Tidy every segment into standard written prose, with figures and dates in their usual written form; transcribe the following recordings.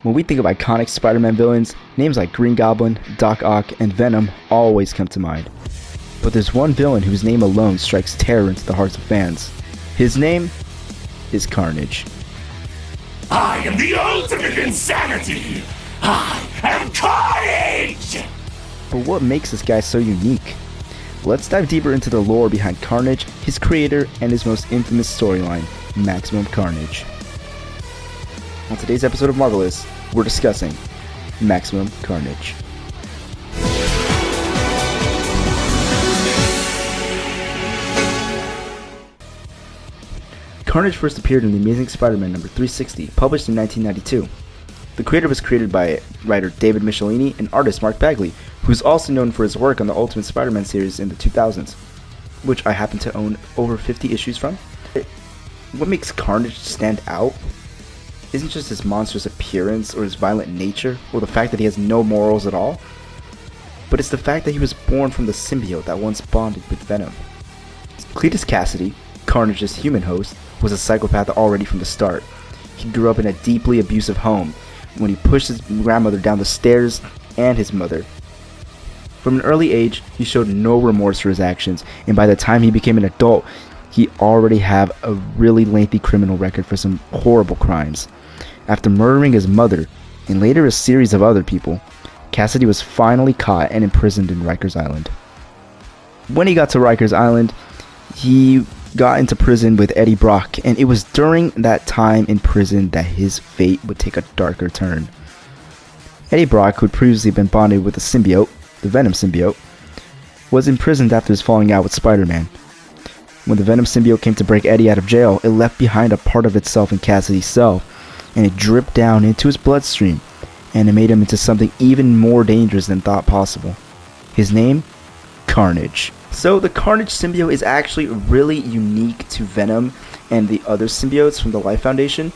When we think of iconic Spider-Man villains, names like Green Goblin, Doc Ock, and Venom always come to mind. But there's one villain whose name alone strikes terror into the hearts of fans. His name is Carnage. I am the ultimate insanity! I am Carnage! But what makes this guy so unique? Let's dive deeper into the lore behind Carnage, his creator, and his most infamous storyline, Maximum Carnage. On today's episode of Marvelous, we're discussing Maximum Carnage. Carnage first appeared in The Amazing Spider-Man number 360, published in 1992. The creator was created by writer David Michelini and artist Mark Bagley, who is also known for his work on the Ultimate Spider-Man series in the 2000s, which I happen to own over 50 issues from. What makes Carnage stand out isn't just his monstrous appearance or his violent nature or the fact that he has no morals at all, but it's the fact that he was born from the symbiote that once bonded with Venom. Cletus Cassidy, Carnage's human host, was a psychopath already from the start. He grew up in a deeply abusive home when he pushed his grandmother down the stairs and his mother. From an early age, he showed no remorse for his actions, and by the time he became an adult, he already had a really lengthy criminal record for some horrible crimes. After murdering his mother, and later a series of other people, Cassidy was finally caught and imprisoned in Rikers Island. When he got to Rikers Island, he got into prison with Eddie Brock, and it was during that time in prison that his fate would take a darker turn. Eddie Brock, who had previously been bonded with the symbiote, the Venom symbiote, was imprisoned after his falling out with Spider-Man. When the Venom symbiote came to break Eddie out of jail, it left behind a part of itself in Cassidy's cell, and it dripped down into his bloodstream, and it made him into something even more dangerous than thought possible. His name? Carnage. So the Carnage symbiote is actually really unique to Venom and the other symbiotes from the Life Foundation.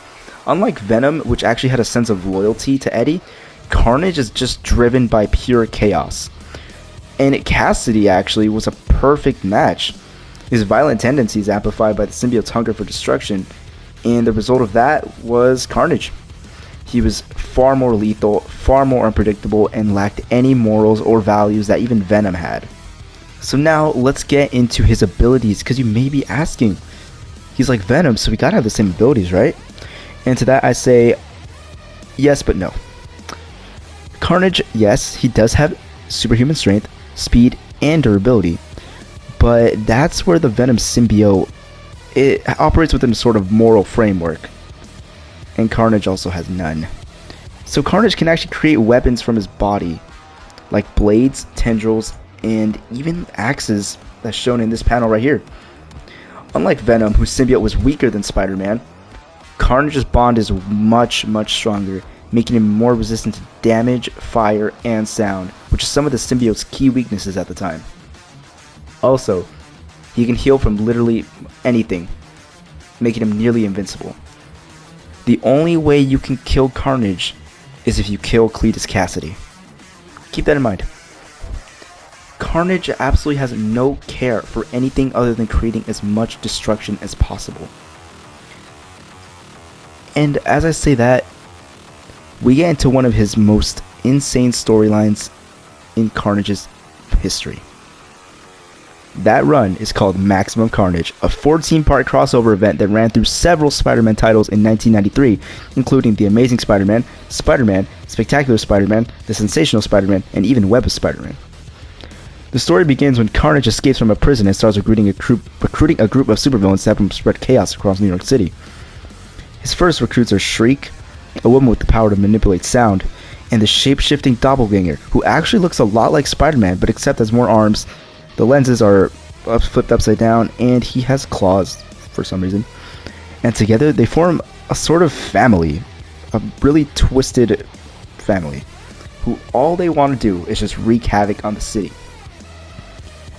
Unlike Venom, which actually had a sense of loyalty to Eddie, Carnage is just driven by pure chaos. And Cassidy actually was a perfect match. His violent tendencies amplified by the symbiote's hunger for destruction, and the result of that was Carnage. He was far more lethal, far more unpredictable, and lacked any morals or values that even Venom had. So now let's get into his abilities, because you may be asking, he's like Venom, so we gotta have the same abilities, right? And to that I say, yes but no. Carnage, yes, he does have superhuman strength, speed, and durability, but that's where the Venom symbiote, it operates within a sort of moral framework, and Carnage also has none. So Carnage can actually create weapons from his body, like blades, tendrils, and even axes, that's shown in this panel right here. Unlike Venom, whose symbiote was weaker than Spider-Man, Carnage's bond is much stronger, making him more resistant to damage, fire, and sound, which is some of the symbiote's key weaknesses at the time. Also, he can heal from literally anything, making him nearly invincible. The only way you can kill Carnage is if you kill Cletus Cassidy. Keep that in mind. Carnage absolutely has no care for anything other than creating as much destruction as possible. And as I say that, we get into one of his most insane storylines in Carnage's history. That run is called Maximum Carnage, a 14-part crossover event that ran through several Spider-Man titles in 1993, including The Amazing Spider-Man, Spider-Man, Spectacular Spider-Man, The Sensational Spider-Man, and even Web of Spider-Man. The story begins when Carnage escapes from a prison and starts recruiting a group of supervillains to help him spread chaos across New York City. His first recruits are Shriek, a woman with the power to manipulate sound, and the shape-shifting doppelganger, who actually looks a lot like Spider-Man, but except has more arms, the lenses are flipped upside down, and he has claws for some reason. And together they form a sort of family, a really twisted family, who all they want to do is just wreak havoc on the city.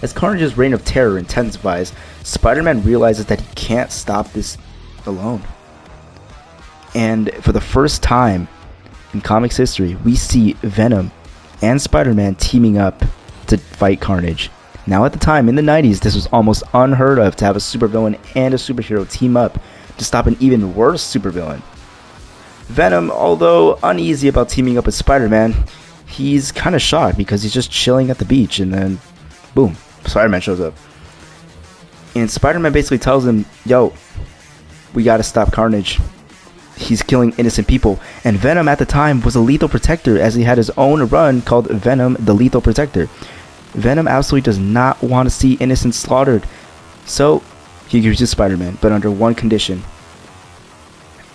As Carnage's reign of terror intensifies, Spider-Man realizes that he can't stop this alone. And for the first time in comics history, we see Venom and Spider-Man teaming up to fight Carnage. Now at the time, in the 90s, this was almost unheard of to have a supervillain and a superhero team up to stop an even worse supervillain. Venom, although uneasy about teaming up with Spider-Man, he's kind of shocked because he's just chilling at the beach, and then boom, Spider-Man shows up. And Spider-Man basically tells him, yo, we gotta stop Carnage. He's killing innocent people. And Venom at the time was a lethal protector, as he had his own run called Venom the Lethal Protector. Venom absolutely does not want to see innocents slaughtered. So he agrees to Spider-Man, but under one condition.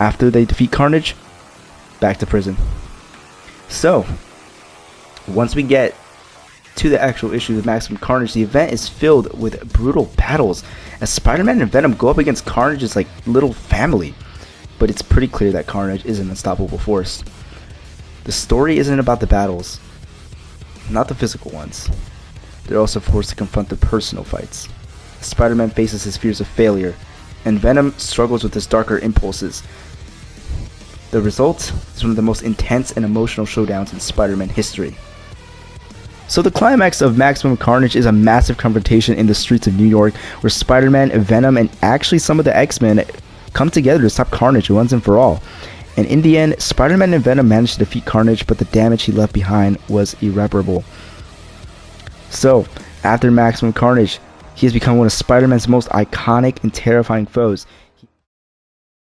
After they defeat Carnage, back to prison. So once we get to the actual issue of Maximum Carnage, the event is filled with brutal battles as Spider-Man and Venom go up against Carnage's like little family. But it's pretty clear that Carnage is an unstoppable force. The story isn't about the battles, not the physical ones. They're also forced to confront the personal fights. Spider-Man faces his fears of failure, and Venom struggles with his darker impulses. The result is one of the most intense and emotional showdowns in Spider-Man history. So the climax of Maximum Carnage is a massive confrontation in the streets of New York where Spider-Man, Venom, and actually some of the X-Men come together to stop Carnage once and for all. And in the end, Spider-Man and Venom managed to defeat Carnage, but the damage he left behind was irreparable. So, after Maximum Carnage, he has become one of Spider-Man's most iconic and terrifying foes.